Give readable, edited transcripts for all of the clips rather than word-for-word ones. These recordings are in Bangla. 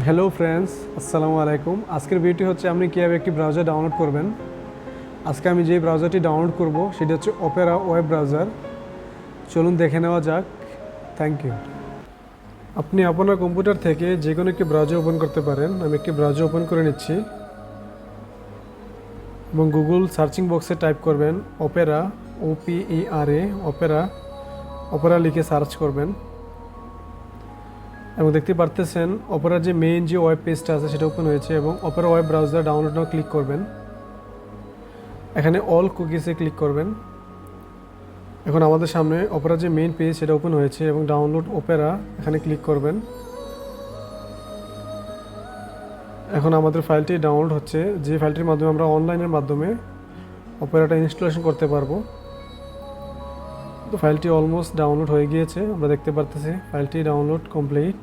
হ্যালো ফ্রেন্ডস, আসসালামু আলাইকুম। আজকের ভিডিওটি হচ্ছে আপনি কীভাবে একটি ব্রাউজার ডাউনলোড করবেন। আজকে আমি যে ব্রাউজারটি ডাউনলোড করব সেটি হচ্ছে অপেরা ওয়েব ব্রাউজার। চলুন দেখে নেওয়া যাক। Thank you. আপনি আপনার কম্পিউটার থেকে যে কোনো একটি ব্রাউজার ওপেন করতে পারেন। আমি একটি ব্রাউজার ওপেন করে নিচ্ছি এবং গুগল সার্চিং বক্সে টাইপ করবেন অপেরা, OPERA, অপেরা লিখে সার্চ করবেন এবং দেখতে পারতেছেন অপেরার যে মেইন যে ওয়েব পেজটা আছে সেটা ওপেন হয়েছে এবং Opera web browser download now click করবেন। এখানে অল কুকিজে ক্লিক করবেন। এখন আমাদের সামনে অপেরার যে মেইন পেজ সেটা ওপেন হয়েছে এবং ডাউনলোড অপেরা এখানে ক্লিক করবেন। এখন আমাদের ফাইলটি ডাউনলোড হচ্ছে, যে ফাইলটির মাধ্যমে আমরা অনলাইনের মাধ্যমে অপেরাটা ইনস্টলেশন করতে পারবো। তো ফাইলটি অলমোস্ট ডাউনলোড হয়ে গিয়েছে, আমরা দেখতে পারতেছি ফাইলটি ডাউনলোড কমপ্লিট।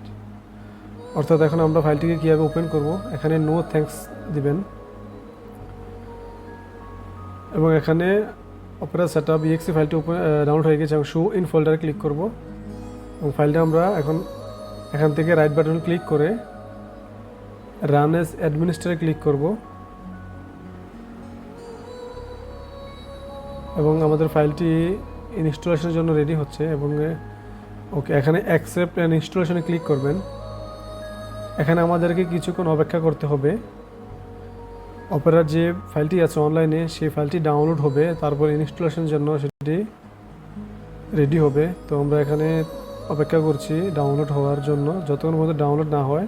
অর্থাৎ এখন আমরা ফাইলটিকে কীভাবে ওপেন করব, এখানে নো থ্যাঙ্কস দিবেন এবং এখানে অপেরা সেটআপ EXE ফাইলটি ডাউনলোড হয়ে গেছে এবং শো ইন ফোল্ডারে ক্লিক করব এবং ফাইলটা আমরা এখান থেকে রাইট বাটন ক্লিক করে রান এজ অ্যাডমিনিস্ট্রেটর ক্লিক করব এবং আমাদের ফাইলটি ইনস্টলেশনের জন্য রেডি হচ্ছে এবং ওকে এখানে অ্যাকসেপ্ট অ্যান্ড ইনস্টলেশনে ক্লিক করবেন। এখানে আমাদেরকে কিছুক্ষণ অপেক্ষা করতে হবে। অপেরার যে ফাইলটি আছে অনলাইনে সেই ফাইলটি ডাউনলোড হবে, তারপর ইনস্টলেশনের জন্য সেটি রেডি হবে। তো আমরা এখানে অপেক্ষা করছি ডাউনলোড হওয়ার জন্য। যতক্ষণ পর্যন্ত ডাউনলোড না হয়,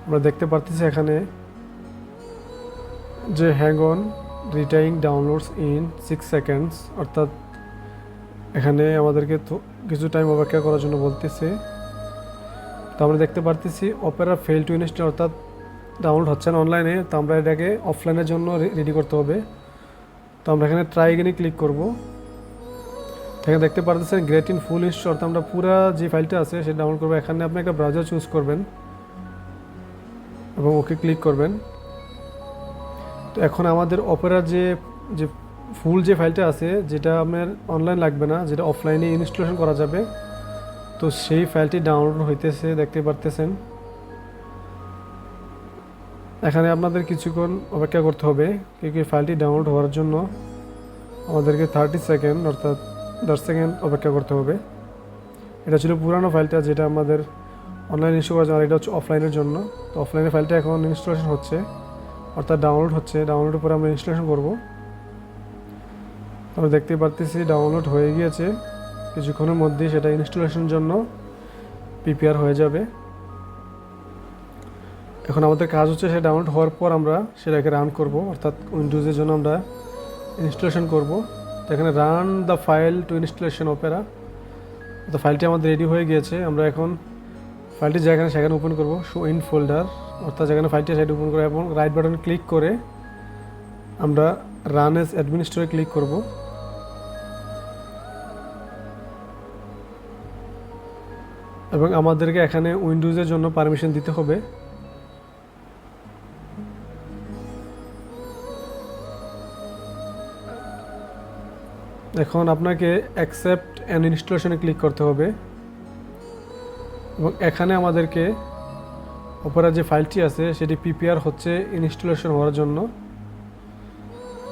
আমরা দেখতে পারতেছি এখানে যে hang on retrying downloads in 6 seconds, অর্থাৎ এখানে আমাদেরকে কিছু টাইম অপেক্ষা করার জন্য বলতেছে। তো আমরা দেখতে পারতেছি অপেরা ফেল টু ইনস্টল, অর্থাৎ ডাউনলোড হচ্ছে না অনলাইনে। তো আমরা এটাকে অফলাইনের জন্য রেডি করতে হবে। তো আমরা এখানে ট্রাই এগেইনে ক্লিক করব। এখানে দেখতে পারতেছেন গ্রেট ইন ফুল ইনস্টল, অর্থাৎ আমরা পুরো যে ফাইলটা আছে সেটা ডাউনলোড করবো। এখানে আপনি একটা ব্রাউজার চুজ করবেন এবং ওকে ক্লিক করবেন। তো এখন আমাদের অপেরার যে যে ফুল যে ফাইলটা আছে, যেটা আপনার অনলাইন লাগবে না, যেটা অফলাইনে ইনস্টলেশন করা যাবে, তো সেই ফাইলটি ডাউনলোড হইতেছে, দেখতে পারতেছেন। এখানে আপনাদের কিছুক্ষণ অপেক্ষা করতে হবে, কিন্তু ফাইলটি ডাউনলোড হওয়ার জন্য আমাদেরকে 30 সেকেন্ড অর্থাৎ 10 সেকেন্ড অপেক্ষা করতে হবে। এটা ছিল পুরানো ফাইলটা, যেটা আমাদের অনলাইন ইনস্টল করার জন্য, আর এটা হচ্ছে অফলাইনের জন্য। তো অফলাইনের ফাইলটা এখন ইনস্টলেশন হচ্ছে, অর্থাৎ ডাউনলোড হচ্ছে। ডাউনলোডের পরে আমরা ইনস্টলেশন করব। আমরা দেখতে পারতেছি ডাউনলোড হয়ে গিয়েছে। কিছুক্ষণের মধ্যেই সেটা ইনস্টলেশনের জন্য প্রিপেয়ার হয়ে যাবে। এখন আমাদের কাজ হচ্ছে সেটা ডাউনলোড হওয়ার পর আমরা সেটাকে রান করব, অর্থাৎ উইন্ডোজের জন্য আমরা ইনস্টলেশন করব। তো এখানে run the file to installation opera. তো ফাইলটি আমাদের রেডি হয়ে গিয়েছে। আমরা এখন ফাইলটি যেখানে সেখানে ওপেন করব, শো ইন ফোল্ডার, অর্থাৎ যেখানে ফাইলটি সেটা ওপেন করব এবং রাইট বাটন ক্লিক করে আমরা রান এজ অ্যাডমিনিস্ট্রেটর ক্লিক করব। এবং আমাদেরকে এখানে উইন্ডোজের জন্য পারমিশন দিতে হবে। এখন আপনাকে অ্যাকসেপ্ট অ্যান্ড ইনস্টলেশনে ক্লিক করতে হবে এবং এখানে আমাদেরকে অপেরার যে ফাইলটি আছে সেটি প্রিপেয়ার হচ্ছে ইনস্টলেশন হওয়ার জন্য।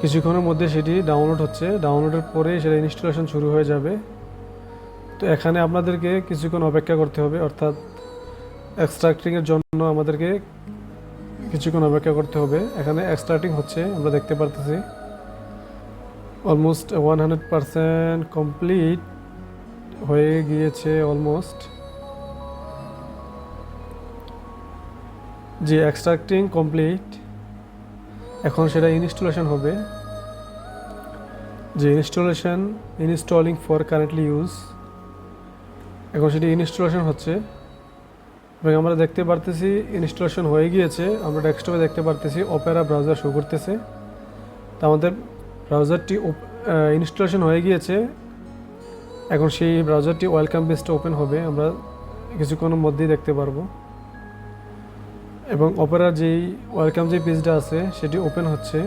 কিছুক্ষণের মধ্যে সেটি ডাউনলোড হচ্ছে, ডাউনলোডের পরে সেটা ইনস্টলেশন শুরু হয়ে যাবে। তো এখানে আপনাদেরকে কিছুক্ষণ অপেক্ষা করতে হবে, অর্থাৎ এক্সট্রাক্টিংয়ের জন্য আমাদেরকে কিছুক্ষণ অপেক্ষা করতে হবে। এখানে এক্সট্রাক্টিং হচ্ছে, আমরা দেখতে পারতেছি অলমোস্ট 100% কমপ্লিট হয়ে গিয়েছে অলমোস্ট। যে এক্সট্রাক্টিং কমপ্লিট, এখন সেটা ইনস্টলেশন হবে। যে ইনস্টলিং ফর কারেন্টলি ইউজ, এখন সেটি ইনস্টলেশন হচ্ছে এবং আমরা দেখতে পারতেছি ইনস্টলেশন হয়ে গিয়েছে। আমরা ডেস্কটপে দেখতে পারতেছি অপেরা ব্রাউজার শো করতেছে। তো আমাদের ব্রাউজারটি ইনস্টলেশন হয়ে গিয়েছে। এখন সেই ব্রাউজারটি ওয়েলকাম পেজটা ওপেন হবে, আমরা কিছুক্ষণের মধ্যেই দেখতে পারবো। এবং অপেরার যেই ওয়েলকাম যে পেজটা আছে সেটি ওপেন হচ্ছে।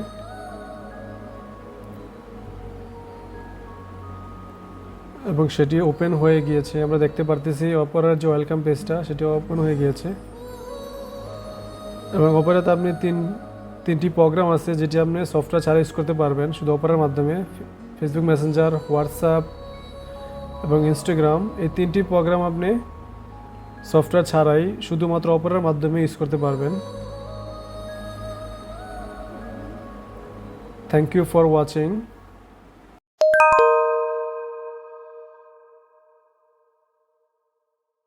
এবং সেটি ওপেন হয়ে গিয়েছে, আমরা দেখতে পারতেছি অপেরার যে ওয়েলকাম পেজটা সেটি ওপেন হয়ে গিয়েছে। এবং অপেরাতে আপনি তিনটি প্রোগ্রাম আছে যেটি আপনি সফটওয়্যার ছাড়া ইউজ করতে পারবেন শুধু অপেরার মাধ্যমে। ফেসবুক মেসেঞ্জার, হোয়াটসঅ্যাপ এবং ইনস্টাগ্রাম, এই তিনটি প্রোগ্রাম আপনি সফটওয়্যার ছাড়াই শুধুমাত্র অপেরার মাধ্যমে ইউজ করতে পারবেন। Thank you for watching.